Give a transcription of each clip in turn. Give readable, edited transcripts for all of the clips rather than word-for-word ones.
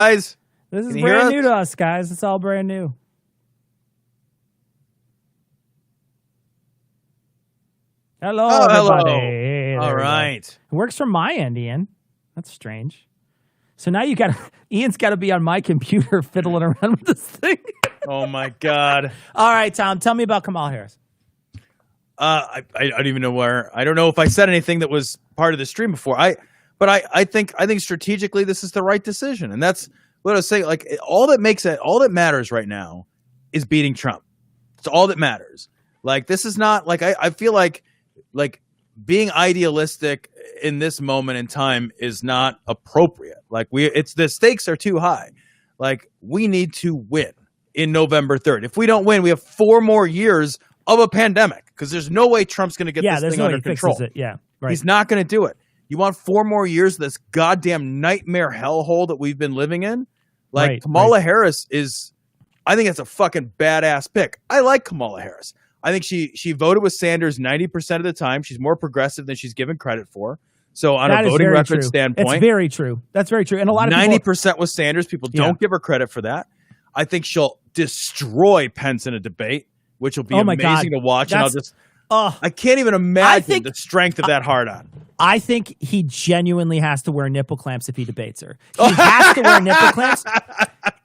Guys, This is can you hear brand us? new to us, guys. It's all brand new. Hello, Oh, hello. everybody. Hey, All there we go. right. It works from my end, Ian. That's strange. So now Ian's got to be on my computer fiddling around with this thing. Oh my God. All right, Tom, tell me about Kamala Harris. I don't even know where. I don't know if I said anything that was part of the stream before. But I think strategically this is the right decision, and that's what I was saying. Like all that matters right now is beating Trump. It's all that matters. Like this is not like I feel like being idealistic in this moment in time is not appropriate. Like the stakes are too high. Like we need to win in November 3rd. If we don't win, we have 4 more years of a pandemic because there's no way Trump's going to get this thing under control. Fixes it. Yeah, right. He's not going to do it. You want 4 more years of this goddamn nightmare hellhole that we've been living in? Like Right, Kamala right. Harris I think it's a fucking badass pick. I like Kamala Harris. I think she voted with Sanders 90% of the time. She's more progressive than she's given credit for. So on That a is voting very record true. standpoint, It's very true. That's very true. And a lot of 90% with Sanders. People Yeah. don't give her credit for that. I think she'll destroy Pence in a debate, which will be Oh my God. amazing to watch. And That's- I I can't even imagine think- the strength of that hard on. I think he genuinely has to wear nipple clamps if he debates her. He has to wear nipple clamps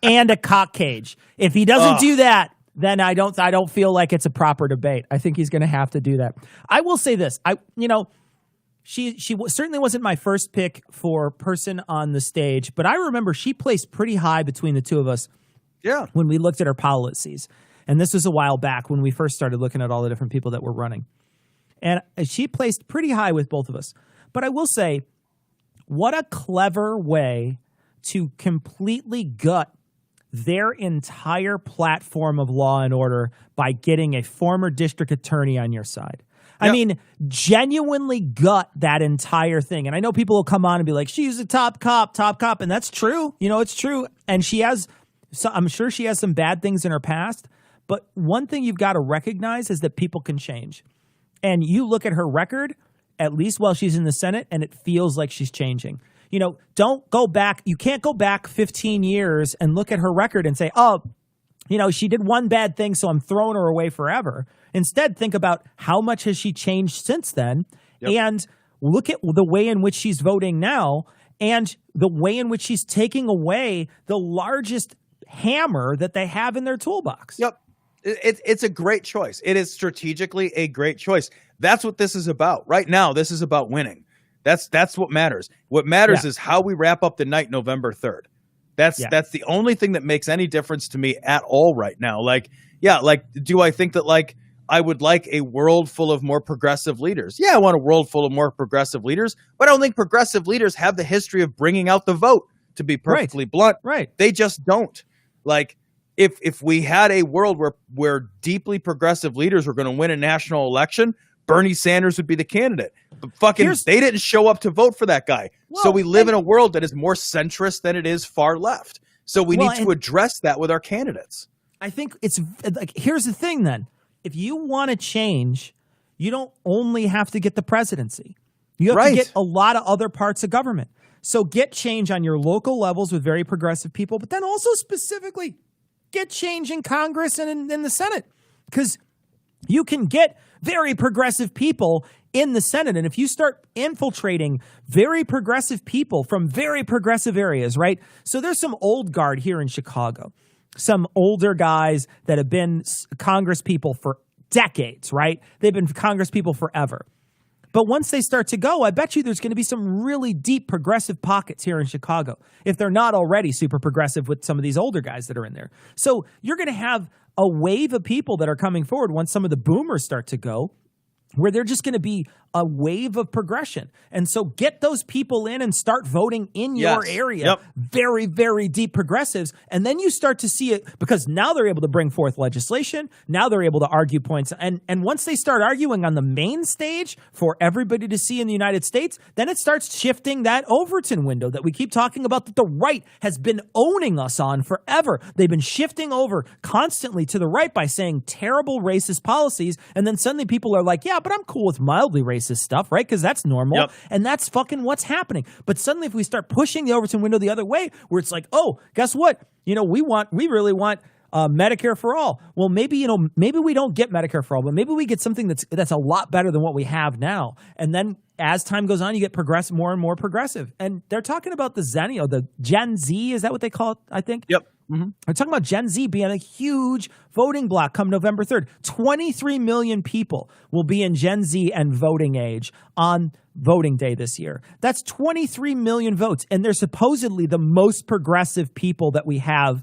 and a cock cage. If he doesn't do that, then I don't feel like it's a proper debate. I think he's going to have to do that. I will say this. She certainly wasn't my first pick for person on the stage, but I remember she placed pretty high between the two of us Yeah. when we looked at her policies. And this was a while back when we first started looking at all the different people that were running. And she placed pretty high with both of us. But I will say, what a clever way to completely gut their entire platform of law and order by getting a former district attorney on your side. I Yep. mean, genuinely gut that entire thing. And I know people will come on and be like, she's a top cop. And that's true. It's true. And I'm sure she has some bad things in her past. But one thing you've got to recognize is that people can change. And you look at her record, at least while she's in the Senate, and it feels like she's changing. Don't go back. You can't go back 15 years and look at her record and say, she did one bad thing, so I'm throwing her away forever. Instead, think about how much has she changed since then, and look at the way in which she's voting now and the way in which she's taking away the largest hammer that they have in their toolbox. Yep. It's a great choice. It is strategically a great choice. That's what this is about. Right now, this is about winning. That's what matters. What matters is how we wrap up the night November 3rd. That's the only thing that makes any difference to me at all right now. Do I think that I would like a world full of more progressive leaders? Yeah, I want a world full of more progressive leaders, but I don't think progressive leaders have the history of bringing out the vote, to be perfectly blunt. Right. They just don't. If we had a world where deeply progressive leaders were going to win a national election, Bernie Sanders would be the candidate. But they didn't show up to vote for that guy. So we live in a world that is more centrist than it is far left. So we need to address that with our candidates. I think it's here's the thing then. If you want to change, you don't only have to get the presidency. You have to get a lot of other parts of government. So get change on your local levels with very progressive people, but then also specifically get change in Congress and in the Senate, because you can get very progressive people in the Senate. And if you start infiltrating very progressive people from very progressive areas, right? So there's some old guard here in Chicago, some older guys that have been Congress people for decades, right? They've been Congress people forever. But once they start to go, I bet you there's going to be some really deep progressive pockets here in Chicago, if they're not already super progressive with some of these older guys that are in there. So you're going to have a wave of people that are coming forward once some of the boomers start to go, where they're just going to be a wave of progression. And so get those people in and start voting in your area. Yep. Very, very deep progressives. And then you start to see it, because now they're able to bring forth legislation. Now they're able to argue points. And once they start arguing on the main stage for everybody to see in the United States, then it starts shifting that Overton window that we keep talking about, that the right has been owning us on forever. They've been shifting over constantly to the right by saying terrible racist policies. And then suddenly people are like, yeah, but I'm cool with mildly racist racist stuff, right? Because that's normal. Yep. And that's fucking what's happening. But suddenly if we start pushing the Overton window the other way, where it's like, oh, guess what? We really want Medicare for all. Well, maybe we don't get Medicare for all, but maybe we get something that's a lot better than what we have now. And then as time goes on, you get more and more progressive. And they're talking about the Gen Z. Is that what they call it? I think. Yep. Mm-hmm. They're talking about Gen Z being a huge voting bloc come November 3rd. 23 million people will be in Gen Z and voting age on voting day this year. That's 23 million votes. And they're supposedly the most progressive people that we have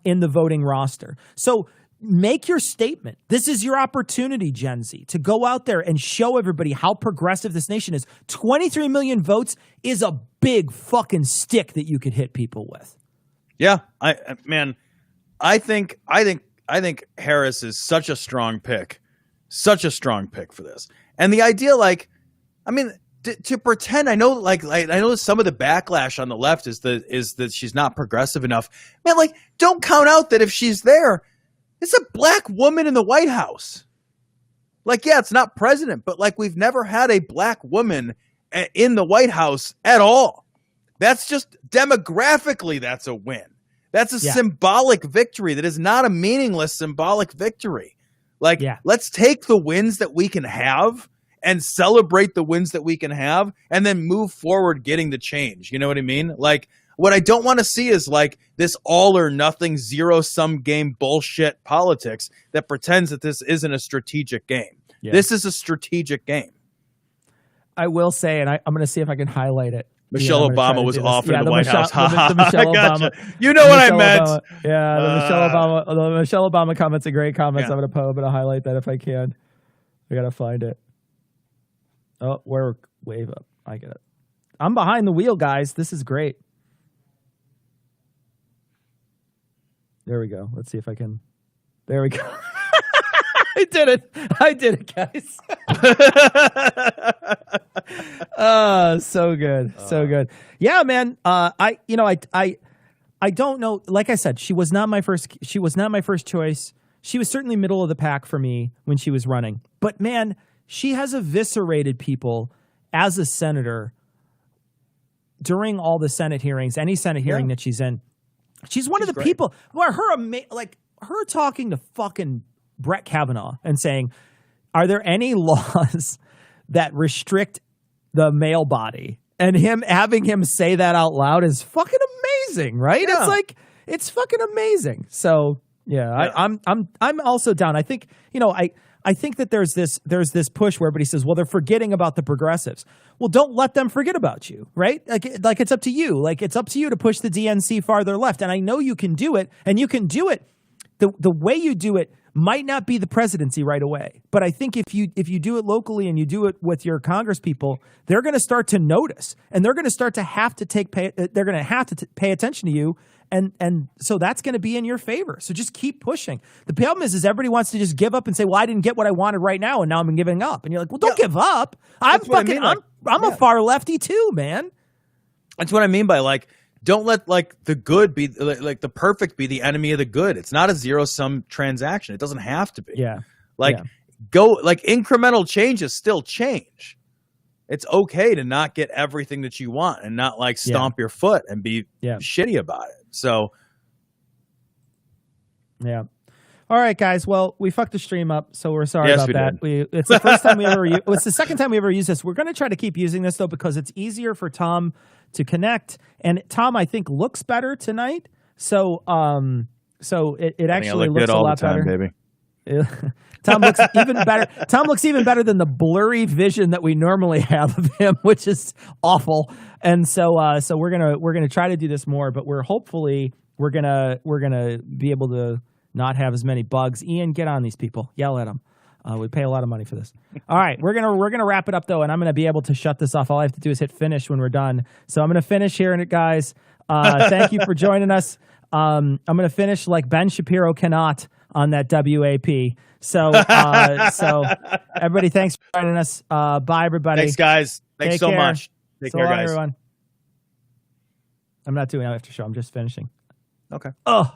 in the voting roster. So make your statement. This is your opportunity, Gen Z, to go out there and show everybody how progressive this nation is. 23 million votes is a big fucking stick that you could hit people with. Yeah, I think Harris is such a strong pick for this. And the idea, to pretend, I know some of the backlash on the left is that she's not progressive enough. Man, don't count out that if she's there, it's a black woman in the White House. Yeah, it's not president, but we've never had a black woman in the White House at all. That's just demographically, that's a win. That's a symbolic victory. That is not a meaningless symbolic victory. Let's take the wins that we can have and celebrate the wins that we can have and then move forward getting the change. You know what I mean? What I don't want to see is this all or nothing zero-sum game bullshit politics that pretends that this isn't a strategic game. Yeah. This is a strategic game. I will say, and I'm going to see if I can highlight it. Michelle Obama was off in the White House. The Michelle gotcha. Obama. You know what I meant. The Michelle Obama comments are great comments. Yeah. I'm going to highlight that if I can. I got to find it. Oh, we're wave up. I get it. I'm behind the wheel, guys. This is great. There we go. Let's see if I can. There we go. I did it, guys. So good. So good. Yeah, man. I don't know. Like I said, she was not my first choice. She was certainly middle of the pack for me when she was running. But man, she has eviscerated people as a senator during all the Senate hearings, any Senate hearing that she's in. She's one of the great people where her talking to fucking Brett Kavanaugh and saying, are there any laws that restrict the male body? And having him say that out loud is fucking amazing, right? Yeah. It's fucking amazing. So yeah. I'm also down. I think, I think that there's this push where everybody says, well, they're forgetting about the progressives. Well, don't let them forget about you, right? Like it's up to you. It's up to you to push the DNC farther left. And I know you can do it, and you can do it. The way you do it might not be the presidency right away. But I think if you do it locally and you do it with your Congress people, they're going to start to notice, and they're going to start to have to pay attention to you. And so that's going to be in your favor. So just keep pushing. The problem is everybody wants to just give up and say, well, I didn't get what I wanted right now, and now I'm giving up. And you're like, well, don't give up. I'm a far lefty too, man. That's what I mean by don't let the good be the perfect be the enemy of the good. It's not a zero-sum transaction. It doesn't have to be. Yeah. Incremental changes still change. It's okay to not get everything that you want and not stomp your foot and be shitty about it. So, yeah. All right, guys. Well, we fucked the stream up, so we're sorry about that. Did. It's the first time we ever it's the second time we ever used this. We're going to try to keep using this though because it's easier for Tom to connect, and Tom I think looks better tonight. So it actually looks a lot better, baby. Tom looks even better. Tom looks even better than the blurry vision that we normally have of him, which is awful. And so we're gonna try to do this more, but we're gonna be able to not have as many bugs. Ian, get on these people. Yell at them. We pay a lot of money for this. All right, we're gonna wrap it up though, and I'm gonna be able to shut this off. All I have to do is hit finish when we're done. So I'm gonna finish here, and guys, thank you for joining us. I'm gonna finish like Ben Shapiro cannot on that WAP. So everybody, thanks for joining us. Bye, everybody. Thanks, guys. Thanks so much. Take care, guys. Everyone. I'm not doing an after show. I'm just finishing. Okay. Oh,